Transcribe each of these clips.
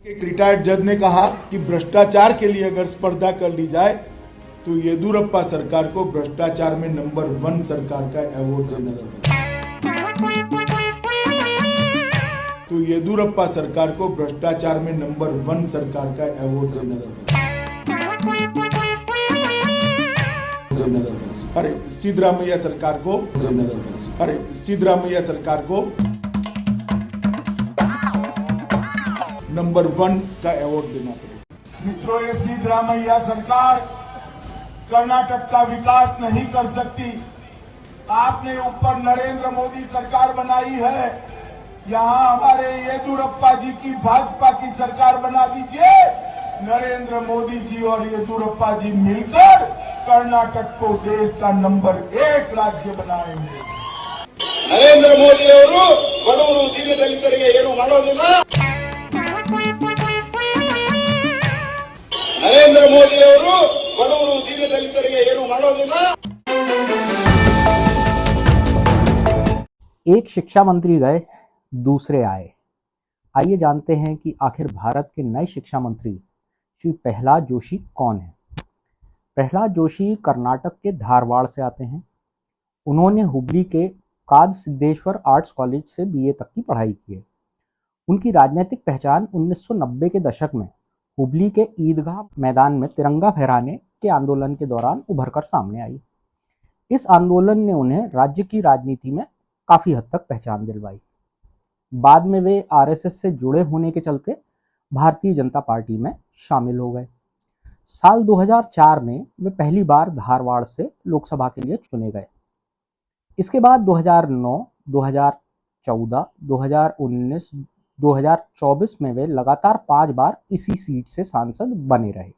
एक रिटायर्ड जज ने कहा कि भ्रष्टाचार के लिए अगर स्पर्धा कर ली जाए तो येदुरप्पा सरकार को भ्रष्टाचार में नंबर 1 सरकार का अवार्ड देना होगा। तो येदुरप्पा सरकार को भ्रष्टाचार में नंबर 1 सरकार का अवार्ड देना होगा। अरे सिद्धरामैया सरकार को नंबर 1 का अवार्ड देना पड़ेगा। मित्रों, ये सिद्धरामैया सरकार कर्नाटक का विकास नहीं कर सकती। आपने ऊपर नरेंद्र मोदी सरकार बनाई है, यहाँ हमारे येदुरप्पा जी की भाजपा की सरकार बना दीजिए। नरेंद्र मोदी जी और येदुरप्पा जी मिलकर कर्नाटक को देश का नंबर 1 राज्य बनाएंगे। नरेंद्र मोदी ಅವರು ಬಡವರು ದೀನದಲಿತರಿಗೆ ಏನು ಮಾಡೋದಿಲ್ಲ। नरेंद्र मोदी ಅವರು ಬಡವರು ದೀನದಲಿತರಿಗೆ ಏನು ಮಾಡೋದಿಲ್ಲ। एक शिक्षा मंत्री गए, दूसरे आए। आइए जानते हैं कि आखिर भारत के नए शिक्षा मंत्री श्री प्रहलाद जोशी कौन है। प्रहलाद जोशी कर्नाटक के धारवाड़ से आते हैं। उन्होंने हुबली के काद सिद्धेश्वर आर्ट्स कॉलेज से बीए तक की पढ़ाई की है। उनकी राजनीतिक पहचान 1990 के दशक में हुबली के ईदगाह मैदान में तिरंगा फहराने के आंदोलन के दौरान उभरकर सामने आई। इस आंदोलन ने उन्हें राज्य की राजनीति में काफ़ी हद तक पहचान दिलवाई। बाद में वे आरएसएस से जुड़े होने के चलते भारतीय जनता पार्टी में शामिल हो गए। साल 2004 में वे पहली बार धारवाड़ से लोकसभा के लिए चुने गए। इसके बाद 2009, 2014, 2019, 2024 में वे लगातार 5 बार इसी सीट से सांसद बने रहे।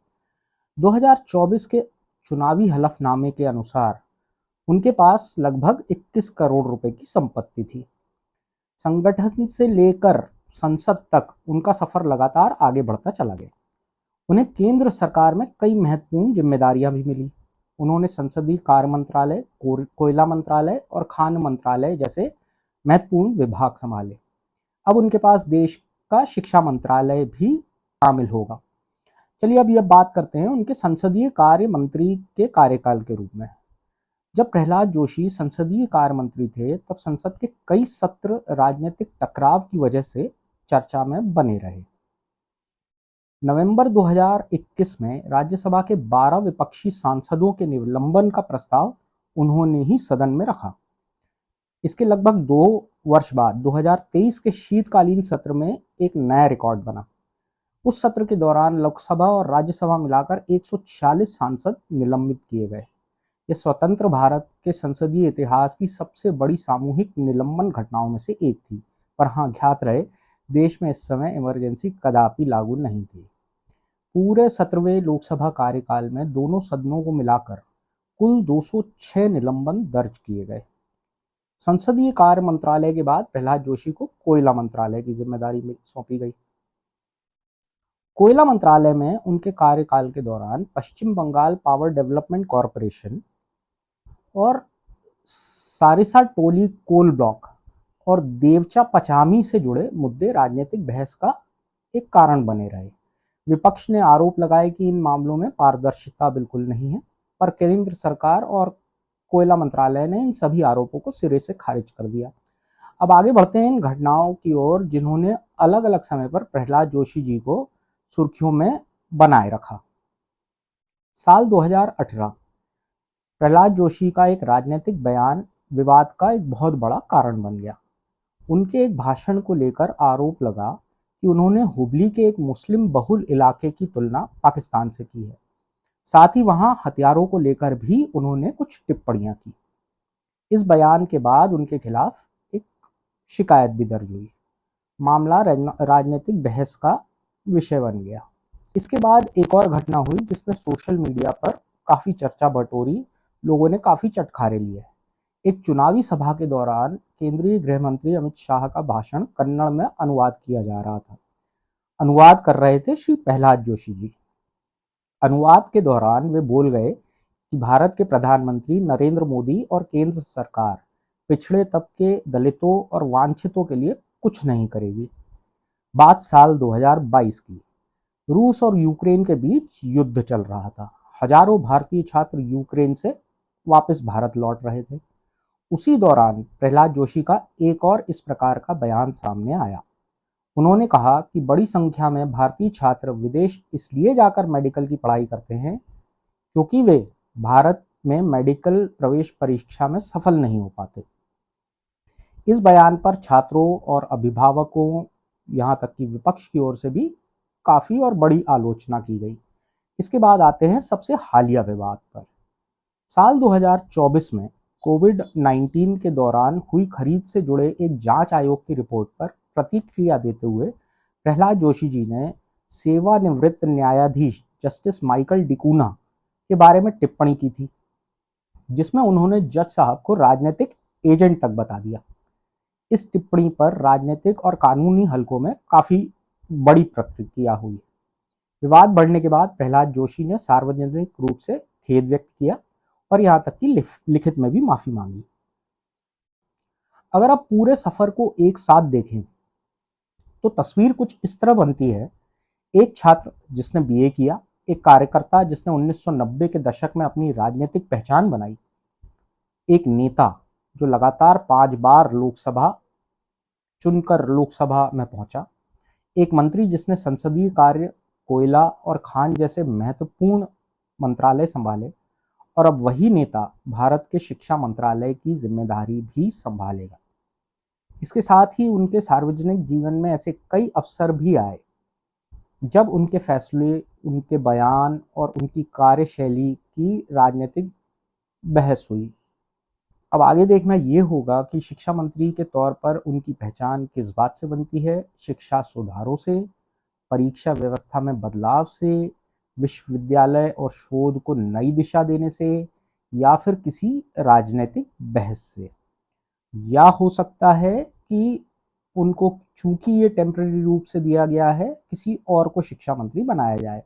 2024 के चुनावी हलफनामे के अनुसार उनके पास लगभग 21 करोड़ रुपए की संपत्ति थी। संगठन से लेकर संसद तक उनका सफर लगातार आगे बढ़ता चला गया। उन्हें केंद्र सरकार में कई महत्वपूर्ण जिम्मेदारियां भी मिली। उन्होंने संसदीय कार्य मंत्रालय, कोयला मंत्रालय और खान मंत्रालय जैसे महत्वपूर्ण विभाग संभाले। अब उनके पास देश का शिक्षा मंत्रालय भी शामिल होगा। चलिए अब यह बात करते हैं उनके संसदीय कार्य मंत्री के कार्यकाल के रूप में। जब प्रहलाद जोशी संसदीय कार्य मंत्री थे तब संसद के कई सत्र राजनीतिक टकराव की वजह से चर्चा में बने रहे। नवंबर 2021 में राज्यसभा के 12 विपक्षी सांसदों के निलंबन का प्रस्ताव उन्होंने ही सदन में रखा। इसके लगभग 2 वर्ष बाद 2023 के शीतकालीन सत्र में एक नया रिकॉर्ड बना। उस सत्र के दौरान लोकसभा और राज्यसभा मिलाकर 146 सांसद निलंबित किए गए। यह स्वतंत्र भारत के संसदीय इतिहास की सबसे बड़ी सामूहिक निलंबन घटनाओं में से एक थी। पर हाँ, ज्ञात रहे, देश में इस समय इमरजेंसी कदापि लागू नहीं थी। पूरे 17वें लोकसभा कार्यकाल में दोनों सदनों को मिलाकर कुल 206 निलंबन दर्ज किए गए। संसदीय कार्य मंत्रालय के बाद प्रहलाद जोशी को कोयला मंत्रालय की जिम्मेदारी सौंपी गई। कोयला मंत्रालय में उनके कार्यकाल के दौरान पश्चिम बंगाल पावर डेवलपमेंट कॉरपोरेशन और सारिसा टोली कोल ब्लॉक और देवचा पचामी से जुड़े मुद्दे राजनीतिक बहस का एक कारण बने रहे। विपक्ष ने आरोप लगाए कि इन मामलों में पारदर्शिता बिल्कुल नहीं है, पर केंद्र सरकार और कोयला मंत्रालय ने इन सभी आरोपों को सिरे से खारिज कर दिया। अब आगे बढ़ते हैं इन घटनाओं की ओर जिन्होंने अलग अलग समय पर प्रहलाद जोशी जी को सुर्खियों में बनाए रखा। साल 2018 प्रहलाद जोशी का एक राजनीतिक बयान विवाद का एक बहुत बड़ा कारण बन गया। उनके एक भाषण को लेकर आरोप लगा कि उन्होंने हुबली के एक मुस्लिम बहुल इलाके की तुलना पाकिस्तान से की है। साथ ही वहां हथियारों को लेकर भी उन्होंने कुछ टिप्पणियां की। इस बयान के बाद उनके खिलाफ एक शिकायत भी दर्ज हुई। मामला राजनीतिक बहस का विषय बन गया। इसके बाद एक और घटना हुई जिसमें सोशल मीडिया पर काफ़ी चर्चा बटोरी, लोगों ने काफ़ी चटखारे लिए। एक चुनावी सभा के दौरान केंद्रीय गृह मंत्री अमित शाह का भाषण कन्नड़ में अनुवाद किया जा रहा था। अनुवाद कर रहे थे श्री प्रहलाद जोशी जी। अनुवाद के दौरान वे बोल गए कि भारत के प्रधानमंत्री नरेंद्र मोदी और केंद्र सरकार पिछड़े तबके, दलितों और वांछितों के लिए कुछ नहीं करेगी। बात साल 2022 की। रूस और यूक्रेन के बीच युद्ध चल रहा था। हजारों भारतीय छात्र यूक्रेन से वापस भारत लौट रहे थे। उसी दौरान प्रहलाद जोशी का एक और इस प्रकार का बयान सामने आया। उन्होंने कहा कि बड़ी संख्या में भारतीय छात्र विदेश इसलिए जाकर मेडिकल की पढ़ाई करते हैं क्योंकि वे भारत में मेडिकल प्रवेश परीक्षा में सफल नहीं हो पाते। इस बयान पर छात्रों और अभिभावकों, यहाँ तक कि विपक्ष की ओर से भी काफी और बड़ी आलोचना की गई। इसके बाद आते हैं सबसे हालिया विवाद पर। साल 2024 में कोविड-19 के दौरान हुई खरीद से जुड़े एक जांच आयोग की रिपोर्ट पर प्रतिक्रिया देते हुए प्रहलाद जोशी जी ने सेवानिवृत्त न्यायाधीश जस्टिस माइकल डिकूना के बारे में टिप्पणी की थी, जिसमें उन्होंने जज साहब को राजनीतिक एजेंट तक बता दिया। इस टिप्पणी पर राजनीतिक और कानूनी हलकों में काफी बड़ी प्रतिक्रिया हुई। विवाद बढ़ने के बाद प्रहलाद जोशी ने सार्वजनिक रूप से खेद व्यक्त किया और यहां तक कि लिखित में भी माफी मांगी। अगर आप पूरे सफर को एक साथ देखें तो तस्वीर कुछ इस तरह बनती है। एक छात्र जिसने बीए किया, एक कार्यकर्ता जिसने 1990 के दशक में अपनी राजनीतिक पहचान बनाई, एक नेता जो लगातार 5 बार लोकसभा चुनकर लोकसभा में पहुंचा, एक मंत्री जिसने संसदीय कार्य, कोयला और खान जैसे महत्वपूर्ण मंत्रालय संभाले, और अब वही नेता भारत के शिक्षा मंत्रालय की जिम्मेदारी भी संभालेगा। इसके साथ ही उनके सार्वजनिक जीवन में ऐसे कई अवसर भी आए जब उनके फैसले, उनके बयान और उनकी कार्यशैली की राजनीतिक बहस हुई। अब आगे देखना ये होगा कि शिक्षा मंत्री के तौर पर उनकी पहचान किस बात से बनती है। शिक्षा सुधारों से, परीक्षा व्यवस्था में बदलाव से, विश्वविद्यालय और शोध को नई दिशा देने से, या फिर किसी राजनीतिक बहस से, या हो सकता है कि उनको चूंकि ये टेम्पररी रूप से दिया गया है, किसी और को शिक्षा मंत्री बनाया जाए।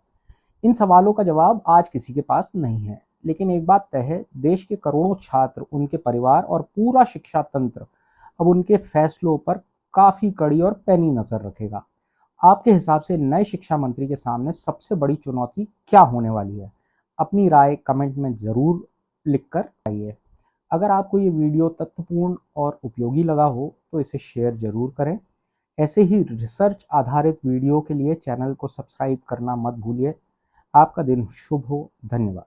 इन सवालों का जवाब आज किसी के पास नहीं है, लेकिन एक बात तय है, देश के करोड़ों छात्र, उनके परिवार और पूरा शिक्षा तंत्र अब उनके फैसलों पर काफी कड़ी और पैनी नजर रखेगा। आपके हिसाब से नए शिक्षा मंत्री के सामने सबसे बड़ी चुनौती क्या होने वाली है? अपनी राय कमेंट में जरूर लिखकर आइए। अगर आपको ये वीडियो तथ्यपूर्ण और उपयोगी लगा हो तो इसे शेयर जरूर करें। ऐसे ही रिसर्च आधारित वीडियो के लिए चैनल को सब्सक्राइब करना मत भूलिए। आपका दिन शुभ हो। धन्यवाद।